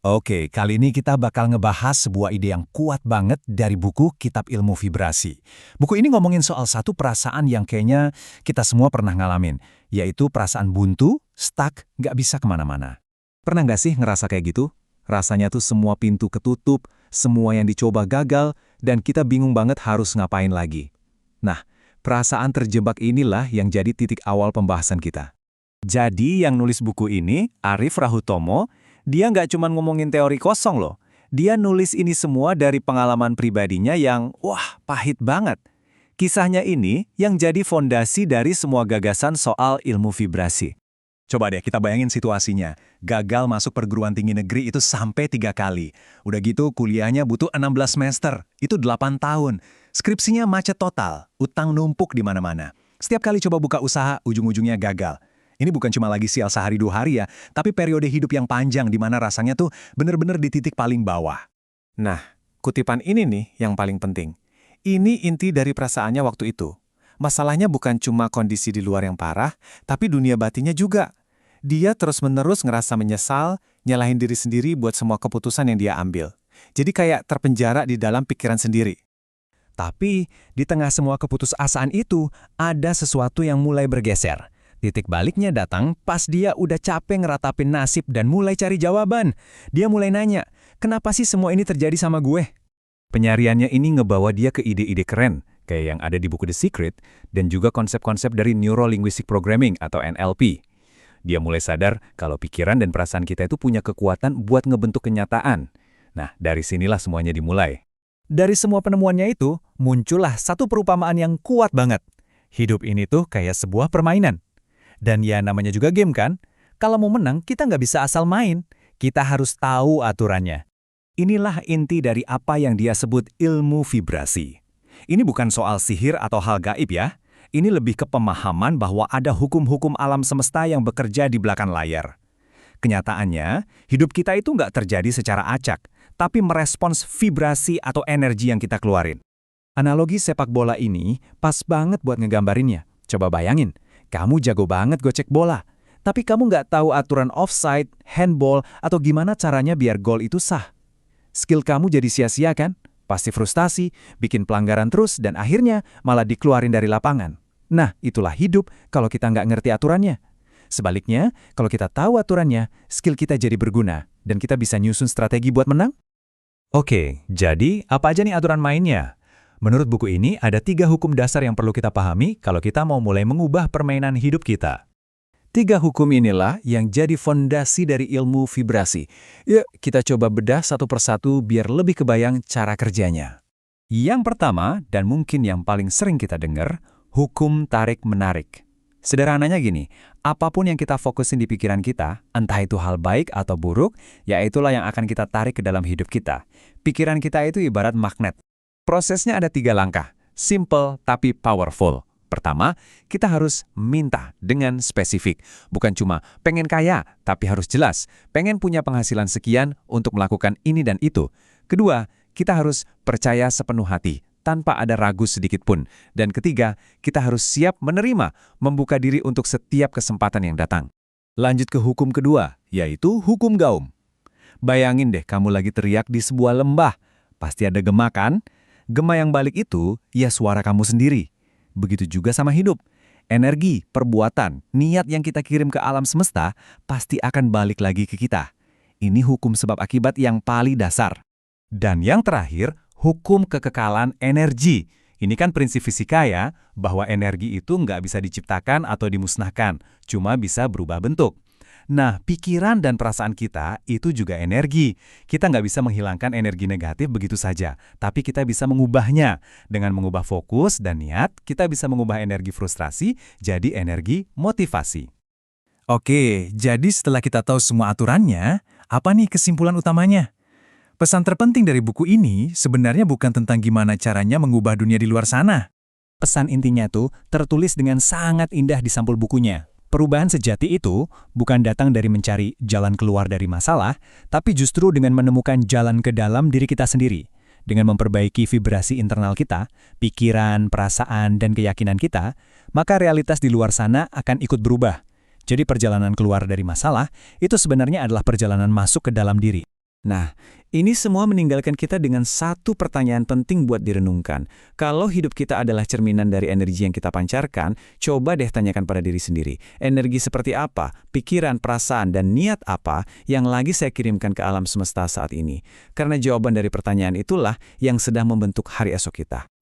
Oke, kali ini kita bakal ngebahas sebuah ide yang kuat banget dari buku Kitab Ilmu Vibrasi. Buku ini ngomongin soal satu perasaan yang kayaknya kita semua pernah ngalamin, yaitu perasaan buntu, stuck, nggak bisa kemana-mana. Pernah nggak sih ngerasa kayak gitu? Rasanya tuh semua pintu ketutup, semua yang dicoba gagal, dan kita bingung banget harus ngapain lagi. Nah, perasaan terjebak inilah yang jadi titik awal pembahasan kita. Jadi yang nulis buku ini, Arif Rahutomo, dia nggak cuma ngomongin teori kosong loh. Dia nulis ini semua dari pengalaman pribadinya yang, wah, pahit banget. Kisahnya ini yang jadi fondasi dari semua gagasan soal ilmu vibrasi. Coba deh kita bayangin situasinya. Gagal masuk perguruan tinggi negeri itu sampai 3 kali. Udah gitu kuliahnya butuh 16 semester, itu 8 tahun. Skripsinya macet total, utang numpuk di mana-mana. Setiap kali coba buka usaha, ujung-ujungnya gagal. Ini bukan cuma lagi sial sehari 2 hari ya, tapi periode hidup yang panjang di mana rasanya tuh bener-bener di titik paling bawah. Nah, kutipan ini nih yang paling penting. Ini inti dari perasaannya waktu itu. Masalahnya bukan cuma kondisi di luar yang parah, tapi dunia batinnya juga. Dia terus-menerus ngerasa menyesal, nyalahin diri sendiri buat semua keputusan yang dia ambil. Jadi kayak terpenjara di dalam pikiran sendiri. Tapi, di tengah semua keputusasaan itu, ada sesuatu yang mulai bergeser. Titik baliknya datang pas dia udah capek ngeratapin nasib dan mulai cari jawaban. Dia mulai nanya, kenapa sih semua ini terjadi sama gue? Penyariannya ini ngebawa dia ke ide-ide keren, kayak yang ada di buku The Secret, dan juga konsep-konsep dari Neuro-Linguistic Programming atau NLP. Dia mulai sadar kalau pikiran dan perasaan kita itu punya kekuatan buat ngebentuk kenyataan. Nah, dari sinilah semuanya dimulai. Dari semua penemuannya itu, muncullah satu perumpamaan yang kuat banget. Hidup ini tuh kayak sebuah permainan. Dan ya namanya juga game kan, kalau mau menang kita nggak bisa asal main, kita harus tahu aturannya. Inilah inti dari apa yang dia sebut ilmu vibrasi. Ini bukan soal sihir atau hal gaib ya, ini lebih ke pemahaman bahwa ada hukum-hukum alam semesta yang bekerja di belakang layar. Kenyataannya, hidup kita itu nggak terjadi secara acak, tapi merespons vibrasi atau energi yang kita keluarin. Analogi sepak bola ini pas banget buat ngegambarinnya. Coba bayangin. Kamu jago banget gocek bola, tapi kamu nggak tahu aturan offside, handball, atau gimana caranya biar gol itu sah. Skill kamu jadi sia-sia kan? Pasti frustasi, bikin pelanggaran terus, dan akhirnya malah dikeluarin dari lapangan. Nah, itulah hidup kalau kita nggak ngerti aturannya. Sebaliknya, kalau kita tahu aturannya, skill kita jadi berguna, dan kita bisa nyusun strategi buat menang. Oke, jadi apa aja nih aturan mainnya? Menurut buku ini, ada 3 hukum dasar yang perlu kita pahami kalau kita mau mulai mengubah permainan hidup kita. 3 hukum inilah yang jadi fondasi dari ilmu vibrasi. Yuk, kita coba bedah satu persatu biar lebih kebayang cara kerjanya. Yang pertama, dan mungkin yang paling sering kita dengar, hukum tarik-menarik. Sederhananya gini, apapun yang kita fokusin di pikiran kita, entah itu hal baik atau buruk, ya itulah yang akan kita tarik ke dalam hidup kita. Pikiran kita itu ibarat magnet. Prosesnya ada 3 langkah, simple tapi powerful. Pertama, kita harus minta dengan spesifik. Bukan cuma pengen kaya, tapi harus jelas. Pengen punya penghasilan sekian untuk melakukan ini dan itu. Kedua, kita harus percaya sepenuh hati, tanpa ada ragu sedikit pun. Dan ketiga, kita harus siap menerima, membuka diri untuk setiap kesempatan yang datang. Lanjut ke hukum kedua, yaitu hukum Gaum. Bayangin deh kamu lagi teriak di sebuah lembah. Pasti ada gema kan? Gema yang balik itu, ya suara kamu sendiri. Begitu juga sama hidup. Energi, perbuatan, niat yang kita kirim ke alam semesta pasti akan balik lagi ke kita. Ini hukum sebab akibat yang paling dasar. Dan yang terakhir, hukum kekekalan energi. Ini kan prinsip fisika ya, bahwa energi itu nggak bisa diciptakan atau dimusnahkan, cuma bisa berubah bentuk. Nah, pikiran dan perasaan kita itu juga energi. Kita nggak bisa menghilangkan energi negatif begitu saja, tapi kita bisa mengubahnya. Dengan mengubah fokus dan niat, kita bisa mengubah energi frustrasi jadi energi motivasi. Oke, jadi setelah kita tahu semua aturannya, apa nih kesimpulan utamanya? Pesan terpenting dari buku ini sebenarnya bukan tentang gimana caranya mengubah dunia di luar sana. Pesan intinya tuh tertulis dengan sangat indah di sampul bukunya. Perubahan sejati itu bukan datang dari mencari jalan keluar dari masalah, tapi justru dengan menemukan jalan ke dalam diri kita sendiri. Dengan memperbaiki vibrasi internal kita, pikiran, perasaan, dan keyakinan kita, maka realitas di luar sana akan ikut berubah. Jadi perjalanan keluar dari masalah itu sebenarnya adalah perjalanan masuk ke dalam diri. Nah, ini semua meninggalkan kita dengan satu pertanyaan penting buat direnungkan. Kalau hidup kita adalah cerminan dari energi yang kita pancarkan, coba deh tanyakan pada diri sendiri. Energi seperti apa, pikiran, perasaan, dan niat apa yang lagi saya kirimkan ke alam semesta saat ini? Karena jawaban dari pertanyaan itulah yang sedang membentuk hari esok kita.